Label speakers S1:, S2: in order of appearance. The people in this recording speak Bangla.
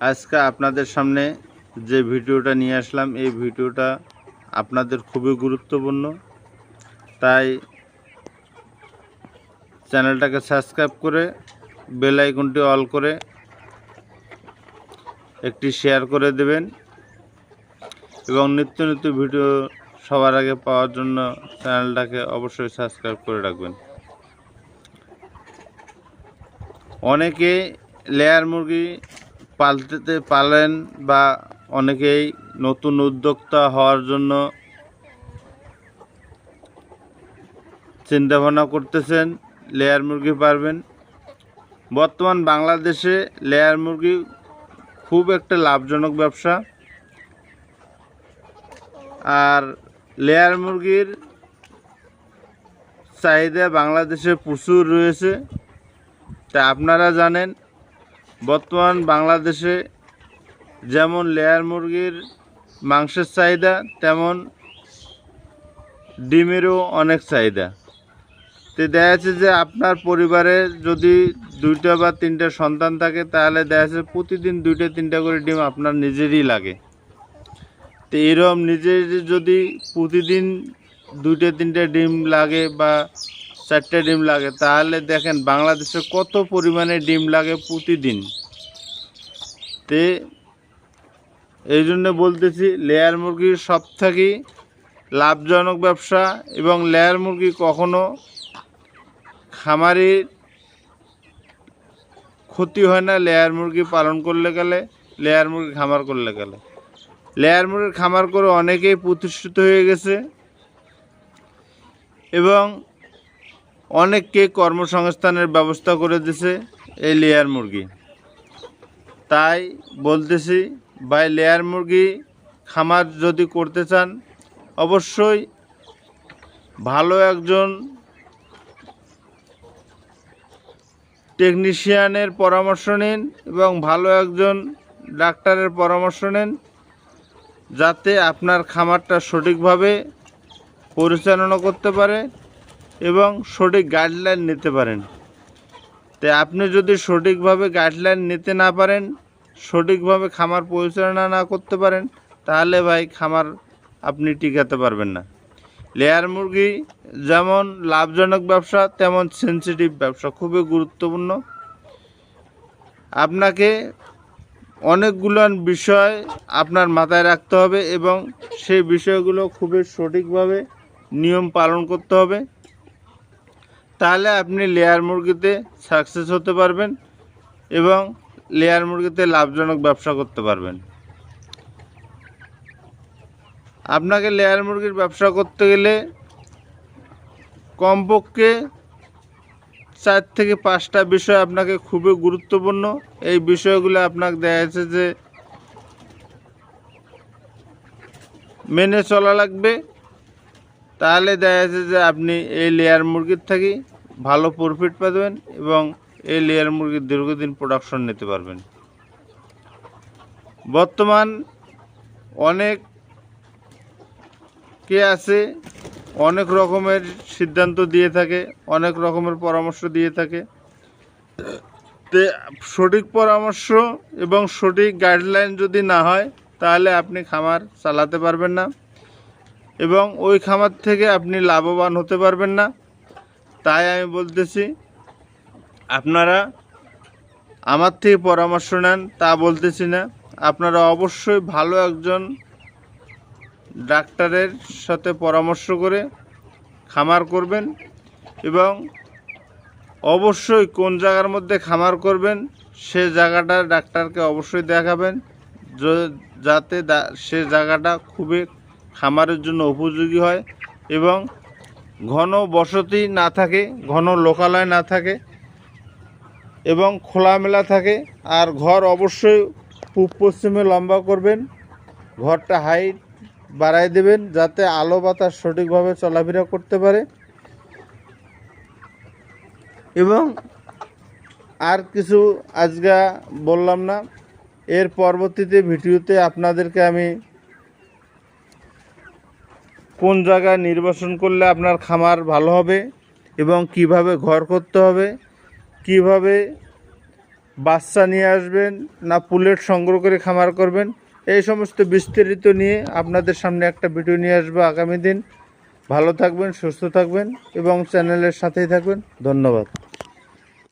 S1: আজকে আপনাদের সামনে যে ভিডিওটা নিয়ে আসলাম, এই ভিডিওটা আপনাদের খুবই গুরুত্বপূর্ণ। তাই চ্যানেলটাকে সাবস্ক্রাইব করে বেল আইকনটি অল করে একটি শেয়ার করে দেবেন এবং নিত্য নতুন ভিডিও সবার আগে পাওয়ার জন্য চ্যানেলটাকে অবশ্যই সাবস্ক্রাইব করে রাখবেন। অনেকে লেয়ার মুরগি পালেন বা অনেকেই নতুন উদ্যোক্তা হওয়ার জন্য চিন্তাভাবনা করতেছেন, লেয়ার মুরগি পারবেন। বর্তমান বাংলাদেশে লেয়ার মুরগি খুব একটা লাভজনক ব্যবসা, আর লেয়ার মুরগির চাহিদা বাংলাদেশে প্রচুর রয়েছে। তা আপনারা জানেন বর্তমান বাংলাদেশে যেমন লেয়ার মুরগির মাংসের চাহিদা, তেমন ডিমেরও অনেক চাহিদা। তো দেখা যাচ্ছে যে আপনার পরিবারে যদি 2টা বা 3টা সন্তান থাকে, তাহলে দেখা যাচ্ছে প্রতিদিন 2টা 3টা করে ডিম আপনার নিজেরই লাগে। তো এরকম নিজের যদি প্রতিদিন 2টা 3টা ডিম লাগে বা 4টা ডিম লাগে, তাহলে দেখেন বাংলাদেশে কত পরিমাণে ডিম লাগে প্রতিদিন। তে এই জন্য বলতেছি, লেয়ার মুরগির সবথেকে লাভজনক ব্যবসা, এবং লেয়ার মুরগি কখনো খামারির ক্ষতি হয় না। লেয়ার মুরগি পালন করলে গেলে, লেয়ার মুরগি খামার করলে গেলে, লেয়ার মুরগির খামার করে অনেকেই প্রতিষ্ঠিত হয়ে গেছে এবং অনেককে কর্মসংস্থানের ব্যবস্থা করে দিয়েছে এই লেয়ার মুরগি। তাই বলতেছি ভাই, লেয়ার মুরগি খামার যদি করতে চান, অবশ্যই ভালো একজন টেকনিশিয়ানের পরামর্শ নিন এবং ভালো একজন ডাক্তারের পরামর্শ নিন, যাতে আপনার খামারটা সঠিকভাবে পরিচালনা করতে পারে এবং সঠিক গাইডলাইন নিতে পারেন। তাই আপনি যদি সঠিকভাবে গাইডলাইন নিতে না পারেন, সঠিকভাবে খামার পরিচালনা না করতে পারেন, তাহলে ভাই খামার আপনি টিকাতে পারবেন না। লেয়ার মুরগি যেমন লাভজনক ব্যবসা, তেমন সেনসিটিভ ব্যবসা, খুবই গুরুত্বপূর্ণ। আপনাকে অনেকগুলো বিষয় আপনার মাথায় রাখতে হবে এবং সেই বিষয়গুলো খুবই সঠিকভাবে নিয়ম পালন করতে হবে। তাহলে আপনি লেয়ার মুরগিতে সাকসেস হতে পারবেন এবং লেয়ার মুরগিতে লাভজনক ব্যবসা করতে পারবেন। আপনাকে লেয়ার মুরগির ব্যবসা করতে গেলে কমপক্ষে 4 থেকে 5টা বিষয় আপনাকে খুবই গুরুত্বপূর্ণ। এই বিষয়গুলো আপনাকে দেখা যাচ্ছে যে মেনে চলা লাগবে। তাহলে দেখা যাচ্ছে যে আপনি এই লেয়ার মুরগির থেকে ভালো প্রফিট পাবেন এবং এই লেয়ার মুরগির দীর্ঘদিন প্রোডাকশন নিতে পারবেন। বর্তমান অনেক কে আছে, অনেক রকমের সিদ্ধান্ত দিয়ে থাকে, অনেক রকমের পরামর্শ দিয়ে থাকে। সঠিক পরামর্শ এবং সঠিক গাইডলাইন যদি না হয়, তাহলে আপনি খামার চালাতে পারবেন না এবং ওই খামার থেকে আপনি লাভবান হতে পারবেন না। তাই আমি বলতেছি, আপনারা আমার থেকে পরামর্শ নেন, তা বলতেছি না। আপনারা অবশ্যই ভালো একজন ডাক্তারের সাথে পরামর্শ করে খামার করবেন এবং অবশ্যই কোন জায়গার মধ্যে খামার করবেন সে জায়গাটা ডাক্তারকে অবশ্যই দেখাবেন, যাতে সে জায়গাটা খুবই খামারের জন্য উপযোগী হয় এবং ঘন বসতি না থাকে, ঘন লোকালয় না থাকে এবং খোলামেলা থাকে। আর ঘর অবশ্যই পূব পশ্চিমে লম্বা করবেন, ঘরটা হাইট বাড়াই দেবেন, যাতে আলো বাতাস সঠিকভাবে চলাফেরা করতে পারে। এবং আর কিছু আজকে বললাম না, এর পরবর্তীতে ভিডিওতে আপনাদেরকে আমি কোন জায়গায় নির্বাচন করলে আপনার খামার ভালো হবে এবং কিভাবে ঘর করতে হবে, কিভাবে বাচ্চা নিয়ে আসবেন না পুলেট সংগ্রহ করে খামার করবেন, এই সমস্ত বিস্তারিত নিয়ে আপনাদের সামনে একটা ভিডিও নিয়ে আসবো আগামী দিন। ভালো থাকবেন, সুস্থ থাকবেন এবং চ্যানেলের সাথেই থাকবেন। ধন্যবাদ।